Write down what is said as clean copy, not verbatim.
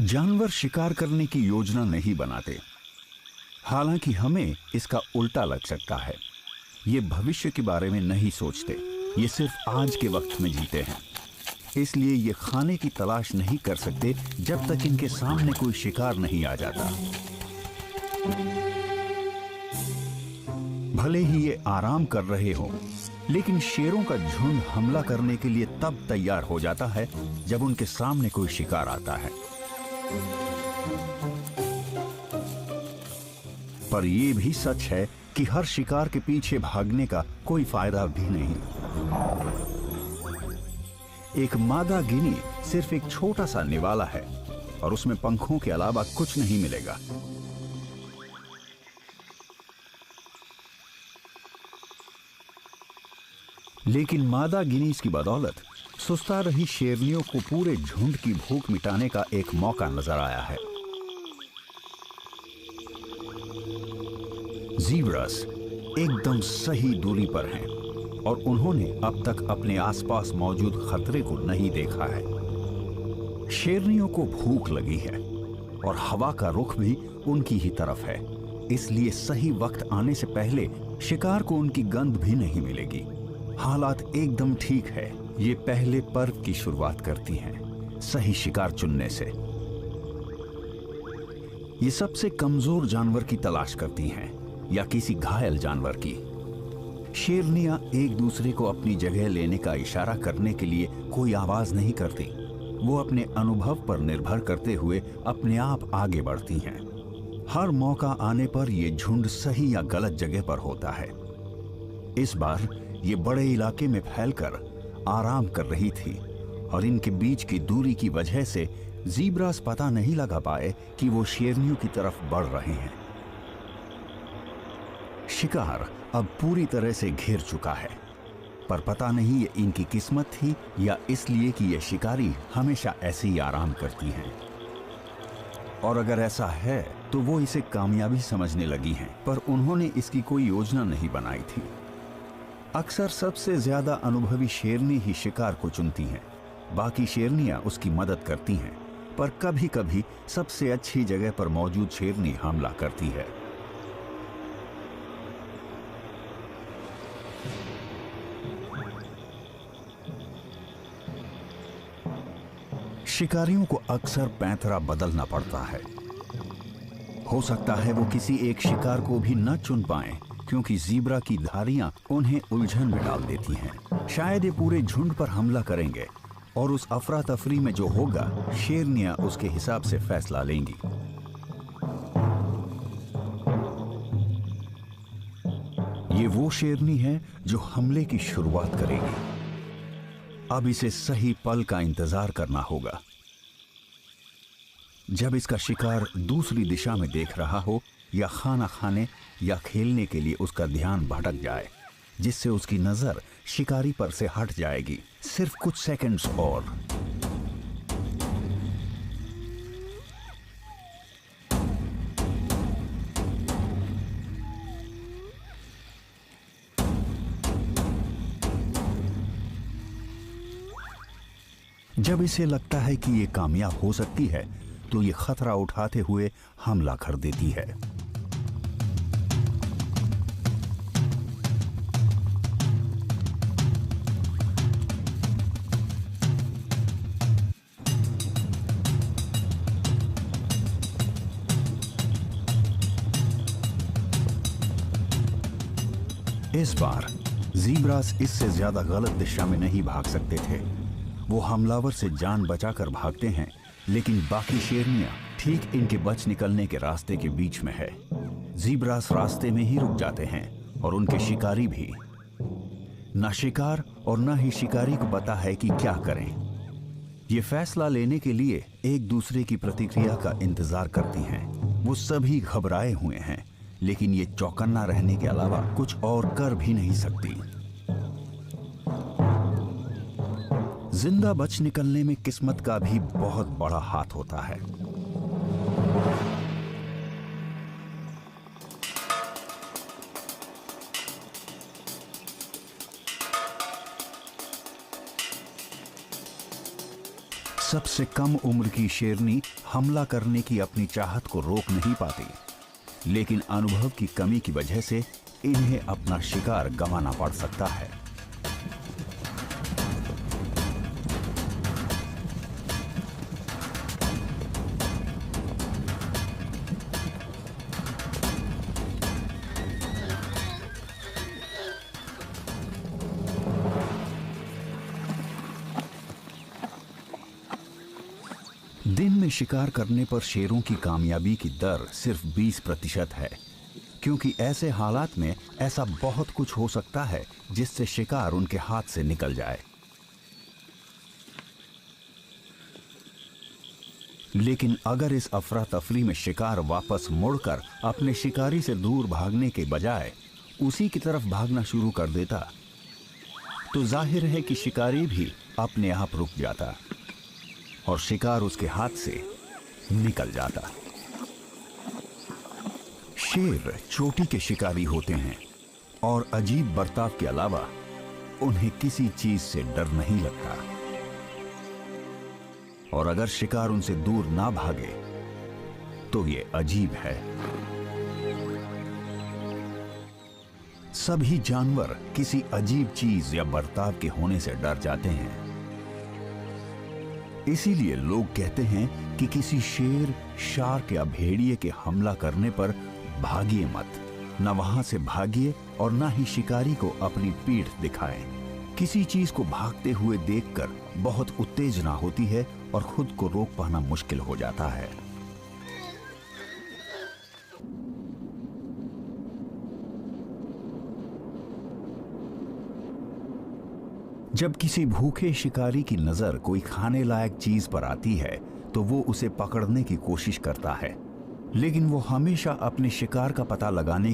जानवर शिकार करने की योजना नहीं बनाते, हालांकि हमें इसका उल्टा लग सकता है। ये भविष्य के बारे में नहीं सोचते, ये सिर्फ आज के वक्त में जीते हैं। इसलिए ये खाने की तलाश नहीं कर सकते जब तक इनके सामने कोई शिकार नहीं आ जाता। भले ही ये आराम कर रहे हो, लेकिन शेरों का झुंड हमला करने के लिए तब तैयार हो जाता है जब उनके सामने कोई शिकार आता है। पर यह भी सच है कि हर शिकार के पीछे भागने का कोई फायदा भी नहीं। एक मादा गिनी सिर्फ एक छोटा सा निवाला है और उसमें पंखों के अलावा कुछ नहीं मिलेगा। लेकिन मादा गिनीज की बदौलत सुस्ता रही शेरनियों को पूरे झुंड की भूख मिटाने का एक मौका नजर आया है। ज़ीब्रास एकदम सही दूरी पर हैं और उन्होंने अब तक अपने आसपास मौजूद खतरे को नहीं देखा है। शेरनियों को भूख लगी है और हवा का रुख भी उनकी ही तरफ है, इसलिए सही वक्त आने से पहले शिकार को उनकी गंध भी नहीं मिलेगी। हालात एकदम ठीक है। ये पहले पर्व की शुरुआत करती हैं, सही शिकार चुनने से। ये सबसे कमजोर जानवर की तलाश करती हैं या किसी घायल जानवर की। शेरनियां एक दूसरे को अपनी जगह लेने का इशारा करने के लिए कोई आवाज नहीं करती। वो अपने अनुभव पर निर्भर करते हुए अपने आप आगे बढ़ती हैं। हर मौका आने पर यह झुंड सही या गलत जगह पर होता है। इस बार ये बड़े इलाके में फैलकर आराम कर रही थी और इनके बीच की दूरी की वजह से ज़ीब्रास पता नहीं लगा पाए कि वो शेरनियों की तरफ बढ़ रहे हैं। शिकार अब पूरी तरह से घिर चुका है, पर पता नहीं ये इनकी किस्मत थी या इसलिए कि ये शिकारी हमेशा ऐसे ही आराम करती हैं। और अगर ऐसा है तो वो इसे कामयाबी समझने लगी हैं, पर उन्होंने इसकी कोई योजना नहीं बनाई थी। अक्सर सबसे ज्यादा अनुभवी शेरनी ही शिकार को चुनती हैं, बाकी शेरनियां उसकी मदद करती हैं, पर कभी कभी सबसे अच्छी जगह पर मौजूद शेरनी हमला करती है। शिकारियों को अक्सर पैंतरा बदलना पड़ता है। हो सकता है वो किसी एक शिकार को भी न चुन पाएं, क्योंकि ज़ीब्रा की धारियां उन्हें उलझन में डाल देती हैं। शायद ये पूरे झुंड पर हमला करेंगे और उस अफरा तफरी में जो होगा शेरनियां उसके हिसाब से फैसला लेंगी। ये वो शेरनी है जो हमले की शुरुआत करेगी। अब इसे सही पल का इंतजार करना होगा। जब इसका शिकार दूसरी दिशा में देख रहा हो या खाना खाने या खेलने के लिए उसका ध्यान भटक जाए, जिससे उसकी नजर शिकारी पर से हट जाएगी। सिर्फ कुछ सेकंड्स और। जब इसे लगता है कि ये कामयाब हो सकती है, तो ये खतरा उठाते हुए हमला कर देती है। इस बार ज़ीब्रास इससे ज्यादा गलत दिशा में नहीं भाग सकते थे। वो हमलावर से जान बचाकर भागते हैं, लेकिन बाकी शेरनियां ठीक इनके बच निकलने के रास्ते के बीच में है। ज़ीब्रास रास्ते में ही रुक जाते हैं और उनके शिकारी भी। ना शिकार और ना ही शिकारी को पता है कि क्या करें। ये फैसला लेने के लिए एक दूसरे की प्रतिक्रिया का इंतजार करती हैं। वो सभी घबराए हुए हैं, लेकिन ये चौकन्ना रहने के अलावा कुछ और कर भी नहीं सकती। जिंदा बच निकलने में किस्मत का भी बहुत बड़ा हाथ होता है। सबसे कम उम्र की शेरनी हमला करने की अपनी चाहत को रोक नहीं पाती, लेकिन अनुभव की कमी की वजह से इन्हें अपना शिकार गंवाना पड़ सकता है। दिन में शिकार करने पर शेरों की कामयाबी की दर सिर्फ 20% है, क्योंकि ऐसे हालात में ऐसा बहुत कुछ हो सकता है जिससे शिकार उनके हाथ से निकल जाए। लेकिन अगर इस अफरा तफरी में शिकार वापस मुड़कर अपने शिकारी से दूर भागने के बजाय उसी की तरफ भागना शुरू कर देता, तो जाहिर है कि शिकारी भी अपने आप रुक जाता और शिकार उसके हाथ से निकल जाता। शेर चोटी के शिकारी होते हैं और अजीब बर्ताव के अलावा उन्हें किसी चीज से डर नहीं लगता, और अगर शिकार उनसे दूर ना भागे तो ये अजीब है। सभी जानवर किसी अजीब चीज या बर्ताव के होने से डर जाते हैं। इसीलिए लोग कहते हैं कि किसी शेर, शार्क या भेड़िए के हमला करने पर भागिए मत। न वहां से भागिए और न ही शिकारी को अपनी पीठ दिखाएं। किसी चीज को भागते हुए देखकर बहुत उत्तेजना होती है और खुद को रोक पाना मुश्किल हो जाता है। जब किसी भूखे शिकारी की नजर कोई खाने लायक चीज पर आती है तो वो उसे पकड़ने की कोशिश करता है, लेकिन वो हमेशा अपने शिकार का पता लगाने